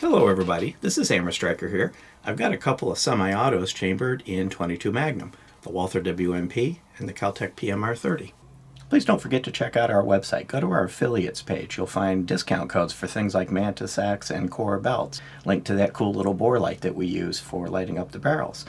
Hello everybody, this is Hammer Striker here. I've got a couple of semi-autos chambered in 22 Magnum, the Walther WMP and the Kel-Tec PMR-30. Please don't forget to check out our website. Go to our affiliates page. You'll find discount codes for things like Mantis Axe and Core belts, linked to that cool little bore light that we use for lighting up the barrels.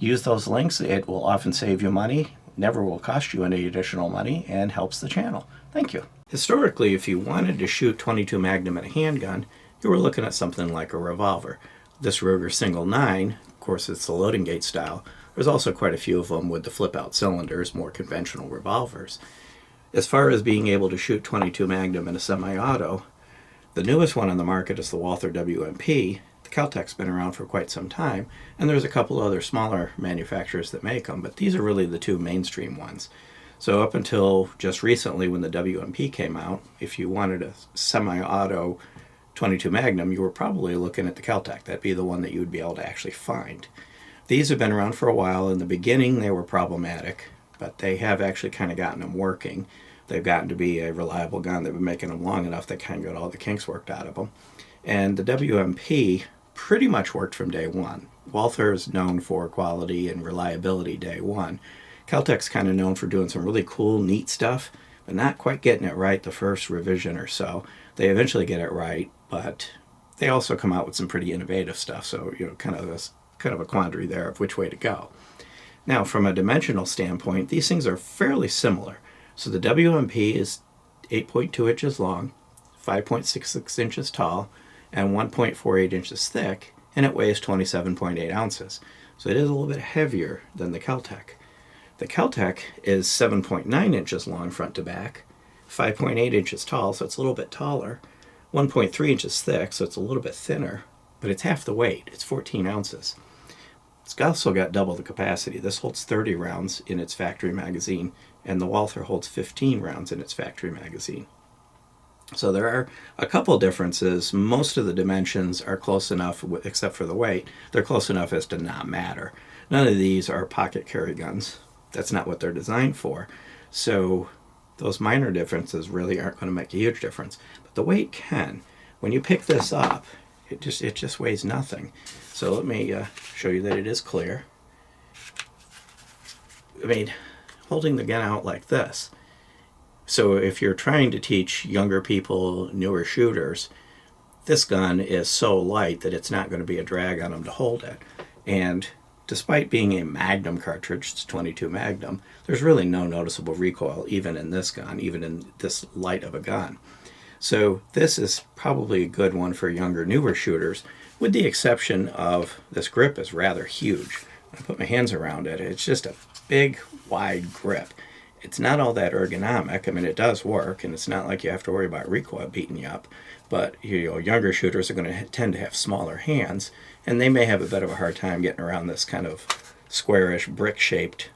Use those links. It will often save you money, never will cost you any additional money, and helps the channel. Thank you. Historically, if you wanted to shoot 22 Magnum in a handgun, you were looking at something like a revolver. This Ruger Single 9, of course it's the loading gate style. There's also quite a few of them with the flip-out cylinders, more conventional revolvers. As far as being able to shoot 22 Magnum in a semi-auto, the newest one on the market is the Walther WMP. The Keltec's been around for quite some time, and there's a couple other smaller manufacturers that make them, but these are really the two mainstream ones. So up until just recently when the WMP came out, if you wanted a semi-auto 22 Magnum, you were probably looking at the Keltec. That'd be the one that you would be able to actually find. These have been around for a while. In the beginning they were problematic, but they have actually kind of gotten them working. They've gotten to be a reliable gun. They've been making them long enough they kind of got all the kinks worked out of them. And the WMP pretty much worked from day one. Walther is known for quality and reliability day one. Keltec's kind of known for doing some really cool, neat stuff, but not quite getting it right the first revision or so. They eventually get it right, but they also come out with some pretty innovative stuff, so kind of a quandary there of which way to go. Now, from a dimensional standpoint, these things are fairly similar. So the WMP is 8.2 inches long, 5.66 inches tall, and 1.48 inches thick, and it weighs 27.8 ounces. So it is a little bit heavier than the Keltec. The Keltec is 7.9 inches long front to back, 5.8 inches tall, so it's a little bit taller, 1.3 inches thick, so it's a little bit thinner, but it's half the weight. It's 14 ounces. It's also got double the capacity. This holds 30 rounds in its factory magazine, and the Walther holds 15 rounds in its factory magazine. So there are a couple differences. Most of the dimensions are close enough, except for the weight, they're close enough as to not matter. None of these are pocket carry guns. That's not what they're designed for. So those minor differences really aren't going to make a huge difference. But the weight can. When you pick this up, it just weighs nothing. So let me show you that it is clear. I mean, holding the gun out like this. So if you're trying to teach younger people, newer shooters, this gun is so light that it's not going to be a drag on them to hold it. And despite being a Magnum cartridge, it's 22 Magnum, there's really no noticeable recoil even in this gun, even in this light of a gun. So this is probably a good one for younger, newer shooters, with the exception of this grip is rather huge. When I put my hands around it, it's just a big, wide grip. It's not all that ergonomic. I mean, it does work, and it's not like you have to worry about recoil beating you up. But younger shooters are going to tend to have smaller hands, and they may have a bit of a hard time getting around this kind of squarish, brick-shaped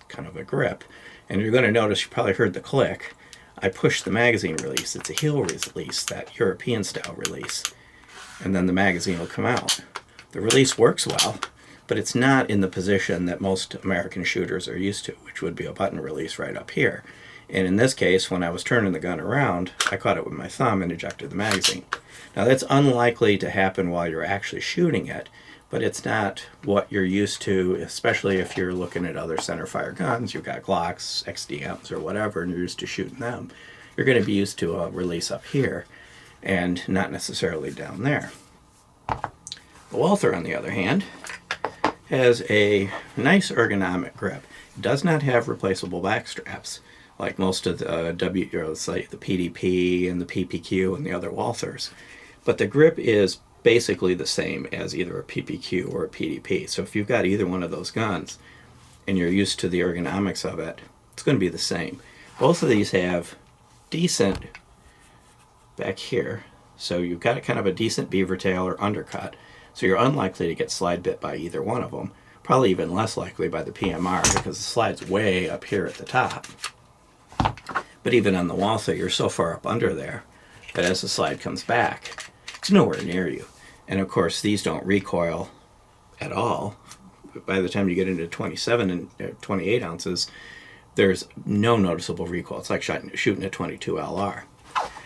kind of a grip. And you're going to notice, you probably heard the click. I pushed the magazine release. It's a heel release, that European-style release. And then the magazine will come out. The release works well, but it's not in the position that most American shooters are used to, which would be a button release right up here. And in this case, when I was turning the gun around, I caught it with my thumb and ejected the magazine. Now that's unlikely to happen while you're actually shooting it, but it's not what you're used to, especially if you're looking at other centerfire guns. You've got Glocks, XDMs, or whatever, and you're used to shooting them. You're going to be used to a release up here, and not necessarily down there. The Walther, on the other hand, has a nice ergonomic grip. It does not have replaceable back straps like most of the like the PDP and the PPQ and the other Walthers. But the grip is basically the same as either a PPQ or a PDP. So if you've got either one of those guns and you're used to the ergonomics of it, it's going to be the same. Both of these have decent back here. So you've got kind of a decent beaver tail or undercut. So you're unlikely to get slide bit by either one of them. Probably even less likely by the PMR because the slide's way up here at the top. But even on the Walther, you're so far up under there that as the slide comes back, it's nowhere near you. And of course, these don't recoil at all. By the time you get into 27 and 28 ounces, there's no noticeable recoil. It's like shooting a 22 LR.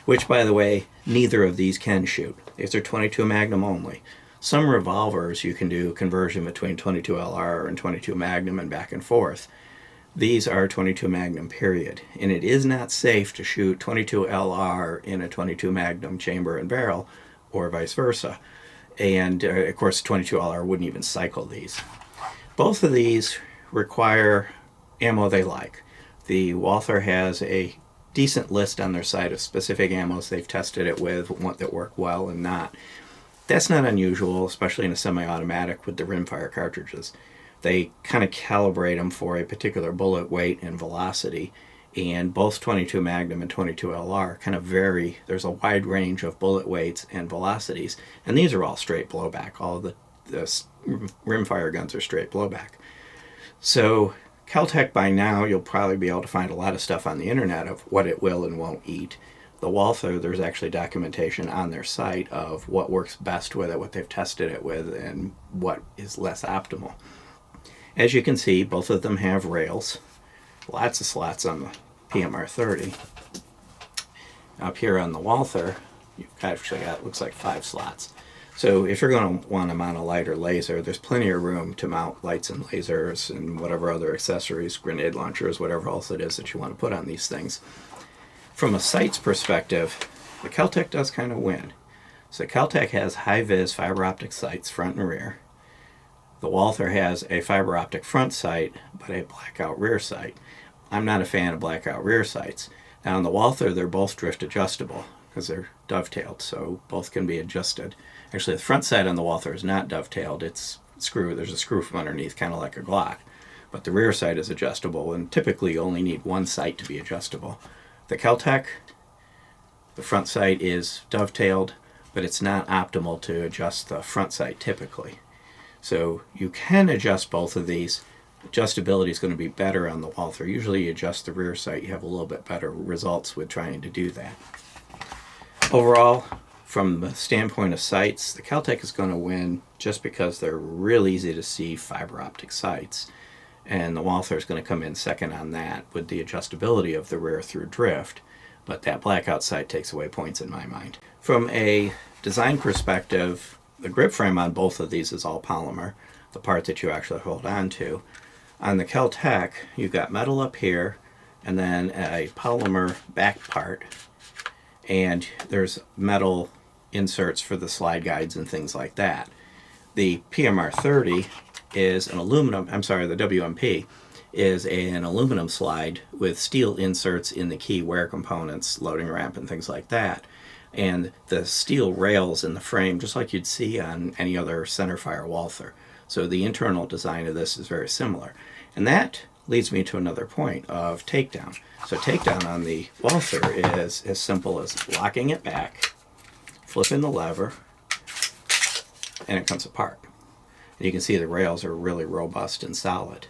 which, by the way, neither of these can shoot. These are 22 Magnum only. Some revolvers you can do conversion between 22 LR and 22 Magnum and back and forth. These are 22 Magnum, period. And it is not safe to shoot 22 LR in a 22 Magnum chamber and barrel, or vice versa. And of course, 22 LR wouldn't even cycle these. Both of these require ammo they like. The Walther has a decent list on their site of specific ammos they've tested it with, what that work well and not. That's not unusual, especially in a semi-automatic with the rimfire cartridges. They kind of calibrate them for a particular bullet weight and velocity, and both 22 Magnum and 22 LR kind of vary. There's a wide range of bullet weights and velocities, and these are all straight blowback. All the rimfire guns are straight blowback. So Keltec, by now, you'll probably be able to find a lot of stuff on the internet of what it will and won't eat. The Walther, there's actually documentation on their site of what works best with it, what they've tested it with, and what is less optimal. As you can see, both of them have rails. Lots of slots on the PMR-30. Up here on the Walther, you've actually got, looks like 5 slots. So if you're going to want to mount a light or laser, there's plenty of room to mount lights and lasers and whatever other accessories, grenade launchers, whatever else it is that you want to put on these things. From a sights perspective, the Keltec does kind of win. So Keltec has high-vis fiber optic sights front and rear. The Walther has a fiber optic front sight, but a blackout rear sight. I'm not a fan of blackout rear sights. Now on the Walther, they're both drift adjustable because they're dovetailed, so both can be adjusted. Actually, the front sight on the Walther is not dovetailed. It's screw. There's a screw from underneath, kind of like a Glock. But the rear sight is adjustable, and typically you only need one sight to be adjustable. The Keltec, the front sight is dovetailed, but it's not optimal to adjust the front sight typically. So you can adjust both of these. Adjustability is going to be better on the Walther. Usually you adjust the rear sight, you have a little bit better results with trying to do that. Overall, from the standpoint of sights, the Keltec is going to win just because they're real easy to see fiber optic sights. And the Walther is going to come in second on that with the adjustability of the rear through drift. But that blackout sight takes away points in my mind. From a design perspective, the grip frame on both of these is all polymer, the part that you actually hold on to. On the Keltec, you've got metal up here, and then a polymer back part, and there's metal inserts for the slide guides and things like that. The PMR-30 is an aluminum, the WMP is an aluminum slide with steel inserts in the key wear components, loading ramp and things like that. And the steel rails in the frame, just like you'd see on any other centerfire Walther. So the internal design of this is very similar. And that leads me to another point of takedown. So takedown on the Walther is as simple as locking it back, flipping the lever, and it comes apart. And you can see the rails are really robust and solid.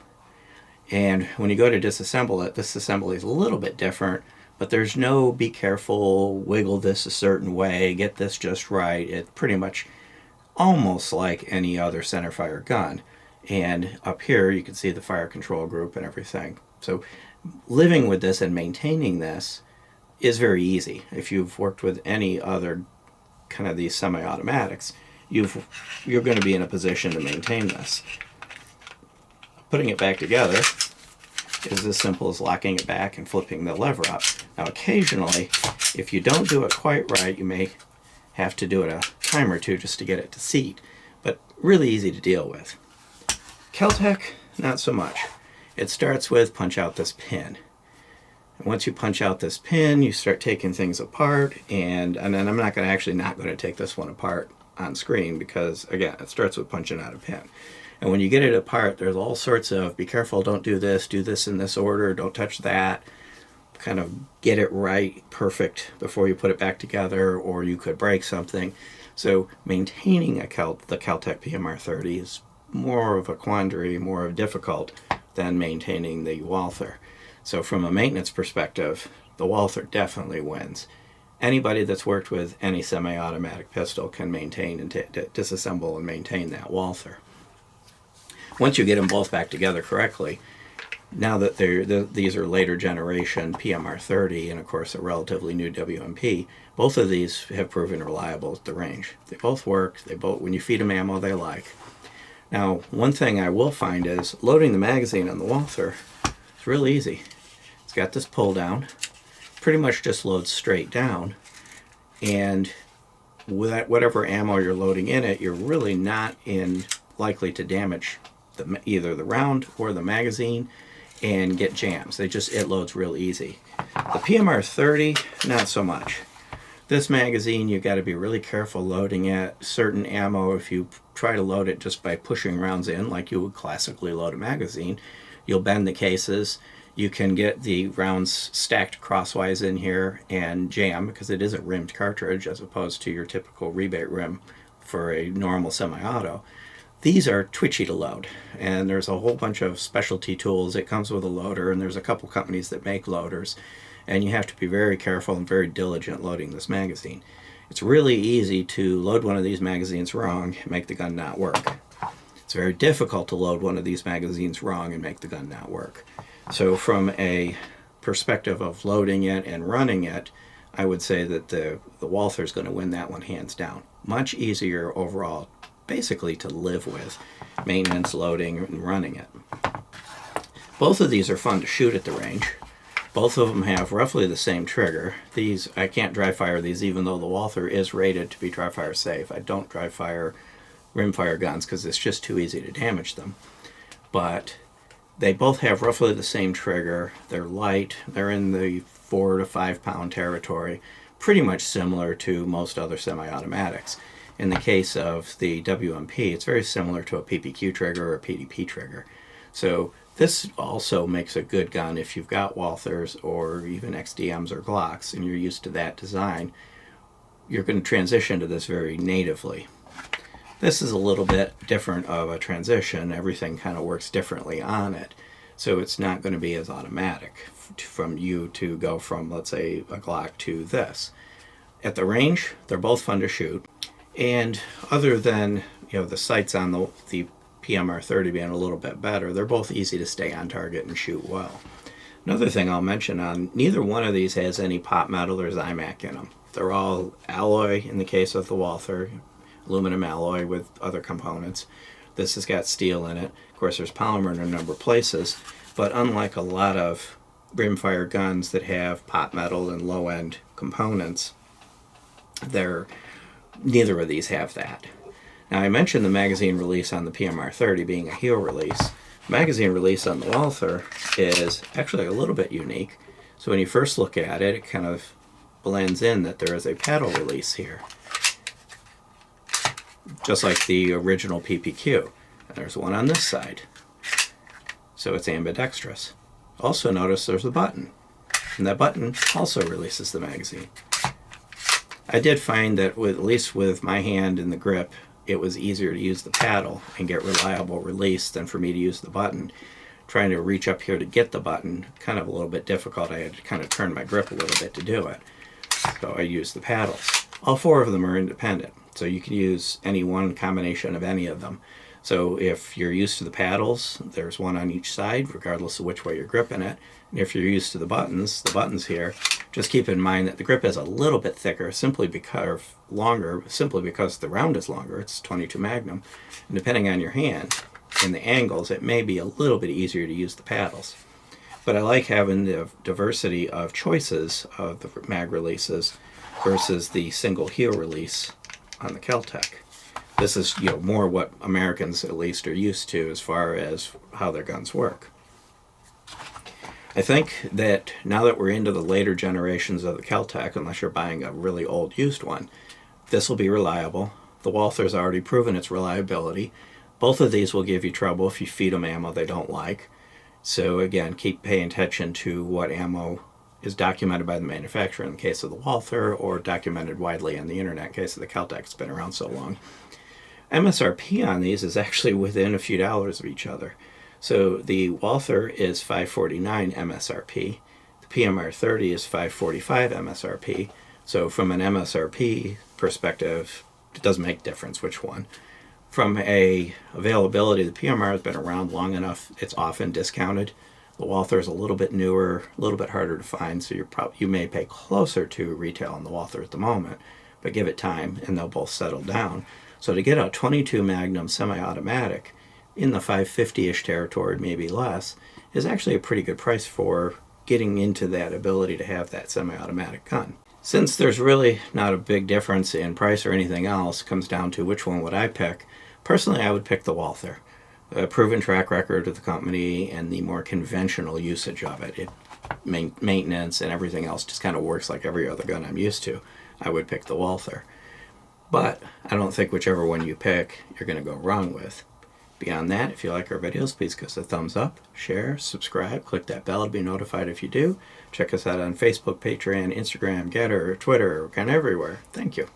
And when you go to disassemble it, this assembly is a little bit different, but there's no be careful, wiggle this a certain way, get this just right. It's pretty much almost like any other centerfire gun. And up here you can see the fire control group and everything. So living with this and maintaining this is very easy. If you've worked with any other kind of these semi-automatics, you're going to be in a position to maintain this. Putting it back together is as simple as locking it back and flipping the lever up. Now occasionally, if you don't do it quite right, you may have to do it a time or two just to get it to seat, but really easy to deal with. Keltec, not so much. It starts with punch out this pin. And once you punch out this pin, you start taking things apart, and then I'm not going to take this one apart on screen because, again, it starts with punching out a pin. And when you get it apart, there's all sorts of, be careful, don't do this in this order, don't touch that. Kind of get it right, perfect, before you put it back together, or you could break something. So maintaining the Keltec PMR-30 is more of a quandary, more of difficult than maintaining the Walther. So from a maintenance perspective, the Walther definitely wins. Anybody that's worked with any semi-automatic pistol can maintain and disassemble and maintain that Walther. Once you get them both back together correctly, Now that these are later generation PMR-30 and of course a relatively new WMP, both of these have proven reliable at the range. They both work. When you feed them ammo, they like. Now, one thing I will find is loading the magazine on the Walther is real easy. It's got this pull down, pretty much just loads straight down, and with whatever ammo you're loading in it, you're really not likely to damage either the round or the magazine and get jams. It loads real easy. The PMR-30, not so much. This magazine, you got to be really careful loading it. Certain ammo, if you try to load it just by pushing rounds in like you would classically load a magazine, you'll bend the cases. You can get the rounds stacked crosswise in here and jam because it is a rimmed cartridge as opposed to your typical rebate rim for a normal semi-auto. These are twitchy to load, and there's a whole bunch of specialty tools. It comes with a loader, and there's a couple companies that make loaders, and you have to be very careful and very diligent loading this magazine. It's really easy to load one of these magazines wrong and make the gun not work. It's very difficult to load one of these magazines wrong and make the gun not work. So from a perspective of loading it and running it, I would say that the Walther is going to win that one hands down. Much easier overall, basically, to live with, maintenance, loading, and running it. Both of these are fun to shoot at the range. Both of them have roughly the same trigger. These, I can't dry fire these even though the Walther is rated to be dry fire safe. I don't dry fire rimfire guns because it's just too easy to damage them. But they both have roughly the same trigger. They're light. They're in the 4 to 5 pound territory, pretty much similar to most other semi-automatics. In the case of the WMP, it's very similar to a PPQ trigger or a PDP trigger. So this also makes a good gun if you've got Walthers or even XDMs or Glocks and you're used to that design. You're going to transition to this very natively. This is a little bit different of a transition. Everything kind of works differently on it. So it's not going to be as automatic from you to go from, let's say, a Glock to this. At the range, they're both fun to shoot. And other than the sights on the PMR-30 being a little bit better, they're both easy to stay on target and shoot well. Another thing I'll mention on, neither one of these has any pot metal or Zymac in them. They're all alloy in the case of the Walther, aluminum alloy with other components. This has got steel in it. Of course, there's polymer in a number of places, but unlike a lot of rimfire guns that have pot metal and low-end components, neither of these have that. Now, I mentioned the magazine release on the PMR-30 being a heel release. Magazine release on the Walther is actually a little bit unique. So when you first look at it, it kind of blends in that there is a paddle release here, just like the original PPQ. And there's one on this side, so it's ambidextrous. Also notice there's a button, and that button also releases the magazine. I did find that at least with my hand in the grip, it was easier to use the paddle and get reliable release than for me to use the button. Trying to reach up here to get the button, kind of a little bit difficult. I had to kind of turn my grip a little bit to do it. So I used the paddles. All four of them are independent, so you can use any one combination of any of them. So if you're used to the paddles, there's one on each side, regardless of which way you're gripping it. And if you're used to the buttons here, just keep in mind that the grip is a little bit thicker, simply because the round is longer. It's 22 Magnum. And depending on your hand and the angles, it may be a little bit easier to use the paddles. But I like having the diversity of choices of the mag releases versus the single heel release on the Keltec. This is more what Americans at least are used to as far as how their guns work. I think that now that we're into the later generations of the Keltec, unless you're buying a really old used one, this will be reliable. The Walther's already proven its reliability. Both of these will give you trouble if you feed them ammo they don't like. So again, keep paying attention to what ammo is documented by the manufacturer in the case of the Walther, or documented widely on the internet in the case of the Keltec. It's been around so long. MSRP on these is actually within a few dollars of each other. So the Walther is $549 MSRP. The PMR-30 is $545 MSRP. So from an MSRP perspective, it doesn't make a difference which one. From a availability, the PMR has been around long enough, it's often discounted. The Walther is a little bit newer, a little bit harder to find, so you may pay closer to retail on the Walther at the moment, but give it time and they'll both settle down. So to get a 22 Magnum semi-automatic in the 550-ish territory, maybe less, is actually a pretty good price for getting into that ability to have that semi-automatic gun. Since there's really not a big difference in price or anything else, it comes down to which one would I pick. Personally, I would pick the Walther. A proven track record of the company and the more conventional usage of it. Maintenance and everything else just kind of works like every other gun I'm used to. I would pick the Walther. But I don't think whichever one you pick, you're going to go wrong with. Beyond that, if you like our videos, please give us a thumbs up, share, subscribe, click that bell to be notified if you do. Check us out on Facebook, Patreon, Instagram, Getter, Twitter, kind of everywhere. Thank you.